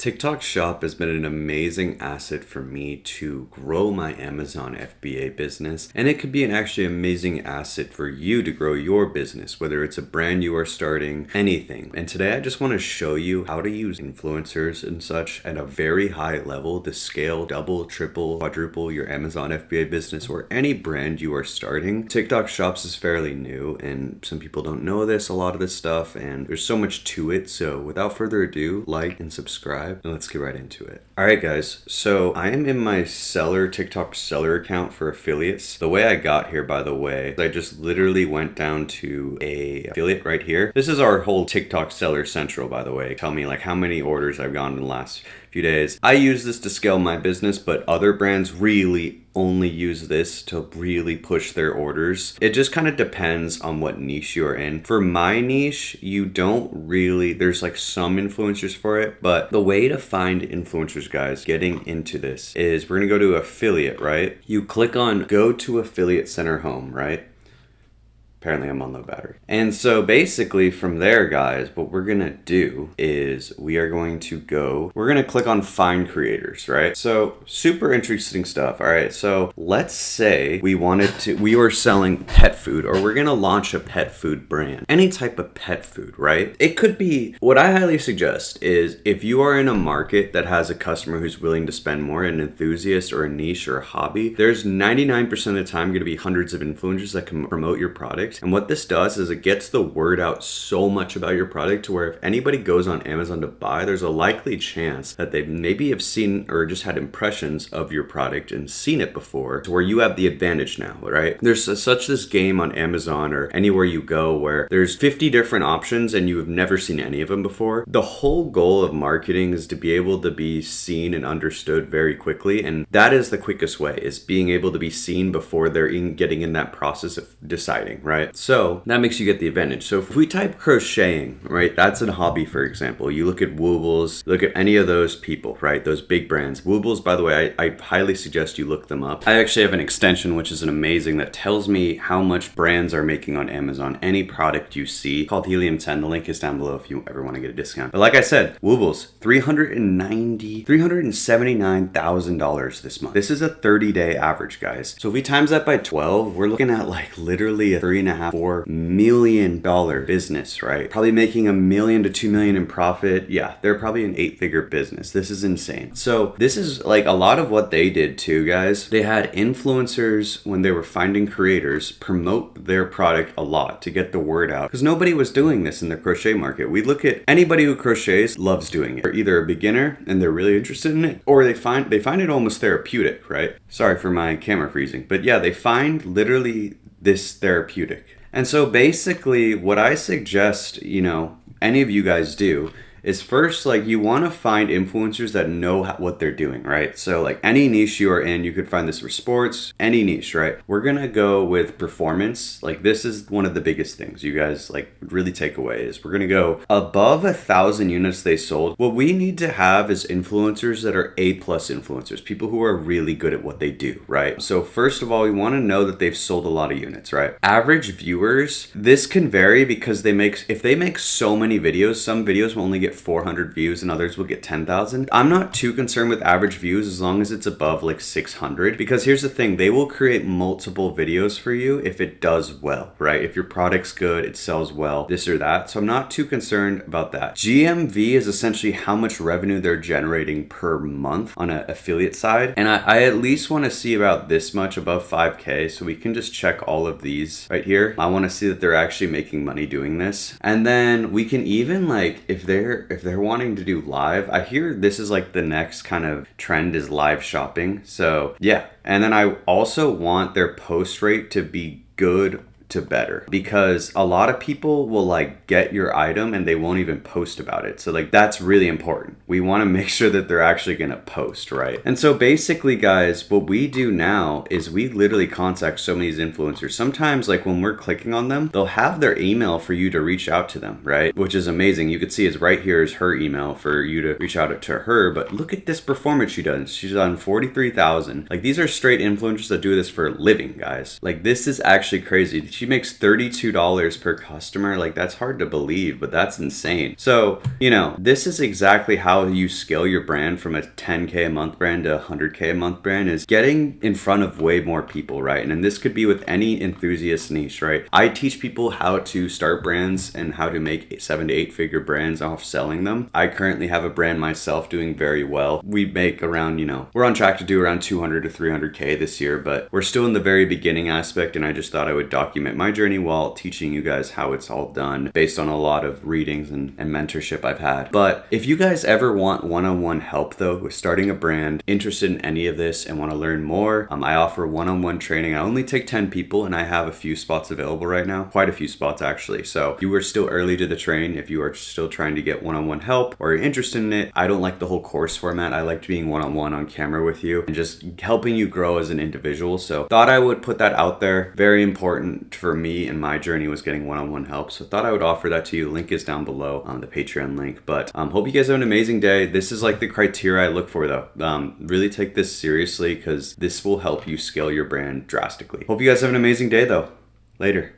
TikTok Shop has been an amazing asset for me to grow my Amazon FBA business, and it could be an actually amazing asset for you to grow your business, whether it's a brand you are starting, anything. And today I just want to show you how to use influencers and such at a very high level to scale, double, triple, quadruple your Amazon FBA business or any brand you are starting. TikTok Shops is fairly new, and some people don't know a lot of this stuff, and there's so much to it. So without further ado, like and subscribe. And let's get right into it. All right, guys. So I am in my TikTok seller account for affiliates. The way I got here, by the way, I just literally went down to a affiliate right here. This is our whole TikTok seller central, by the way. Tell me like how many orders I've gotten in the last few days. I use this to scale my business, but other brands really only use this to really push their orders. It just kind of depends on what niche you're in. For my niche, you don't really, there's like some influencers for it, but the way to find influencers, guys, getting into this is we're gonna go to affiliate, right? You click on go to affiliate center home, right? Apparently I'm on low battery. And so basically from there, guys, what we're gonna do is we're gonna click on find creators, right? So super interesting stuff. All right, so let's say we were selling pet food, or we're gonna launch a pet food brand, any type of pet food, right? It could be, what I highly suggest is if you are in a market that has a customer who's willing to spend more, an enthusiast or a niche or a hobby, there's 99% of the time gonna be hundreds of influencers that can promote your product. And what this does is it gets the word out so much about your product to where if anybody goes on Amazon to buy, there's a likely chance that they maybe have seen or just had impressions of your product and seen it before, to where you have the advantage now, right? There's such this game on Amazon or anywhere you go where there's 50 different options and you have never seen any of them before. The whole goal of marketing is to be able to be seen and understood very quickly, and that is the quickest way, is being able to be seen before they're getting in that process of deciding, right? So that makes you get the advantage. So if we type crocheting, right, that's a hobby, for example. You look at Woobles, look at any of those people, right, those big brands. Woobles, by the way, I highly suggest you look them up. I actually have an extension, which is an amazing, that tells me how much brands are making on Amazon, any product you see, called Helium 10. The link is down below if you ever want to get a discount. But like I said, Woobles, $379,000 this month. This is a 30-day average, guys. So if we times that by 12, we're looking at like literally a $3.5-4 million business, right? Probably making $1 million to $2 million in profit. Yeah, they're probably an 8-figure business. This is insane. So this is like a lot of what they did too, guys. They had influencers, when they were finding creators, promote their product a lot to get the word out, because nobody was doing this in the crochet market. We look at anybody who crochets loves doing it. They're either a beginner and they're really interested in it, or they find it almost therapeutic, right? Sorry for my camera freezing, but yeah, they find literally this therapeutic. And so basically what I suggest, any of you guys do is first, like, you want to find influencers that know what they're doing, right? So like any niche you are in, you could find this for sports, any niche, right? We're gonna go with performance. Like, this is one of the biggest things you guys like really take away, is we're gonna go above 1,000 units they sold. What we need to have is influencers that are A+ influencers, people who are really good at what they do, right? So first of all, we want to know that they've sold a lot of units, right? Average viewers, this can vary because if they make so many videos, some videos will only get 400 views and others will get 10,000. I'm not too concerned with average views as long as it's above like 600, because here's the thing, they will create multiple videos for you if it does well, right? If your product's good, it sells well, this or that. So I'm not too concerned about that. GMV is essentially how much revenue they're generating per month on an affiliate side. And I at least want to see about this much, above 5K. So we can just check all of these right here. I want to see that they're actually making money doing this. And then we can even, like, if they're wanting to do live, I hear this is like the next kind of trend is live shopping. So yeah. And then I also want their post rate to be good to better, because a lot of people will like get your item and they won't even post about it. So like that's really important. We want to make sure that they're actually going to post, right? And so basically, guys, what we do now is we literally contact so many of these influencers. Sometimes like when we're clicking on them, they'll have their email for you to reach out to them, right? Which is amazing. You could see is right here is her email for you to reach out to her. But look at this performance she does. She's done 43,000. Like, these are straight influencers that do this for a living, guys. Like, this is actually crazy. she makes $32 per customer. Like, that's hard to believe, but that's insane. So, this is exactly how you scale your brand from a 10K a month brand to a 100K a month brand, is getting in front of way more people, right? And this could be with any enthusiast niche, right? I teach people how to start brands and how to make 7 to 8 figure brands off selling them. I currently have a brand myself doing very well. We make around, we're on track to do around 200 to 300K this year, but we're still in the very beginning aspect, and I just thought I would document my journey while teaching you guys how it's all done based on a lot of readings and mentorship I've had. But if you guys ever want one-on-one help though with starting a brand, interested in any of this and want to learn more, I offer one-on-one training. I only take 10 people and I have a few spots available right now, quite a few spots actually. So if you are still early to the train, if you are still trying to get one-on-one help or you're interested in it, I don't like the whole course format. I liked being one-on-one on camera with you and just helping you grow as an individual. So thought I would put that out there. Very important for me and my journey was getting one-on-one help. So thought I would offer that to you. Link is down below on the Patreon link. But hope you guys have an amazing day. This is like the criteria I look for though. Really take this seriously because this will help you scale your brand drastically. Hope you guys have an amazing day though. Later.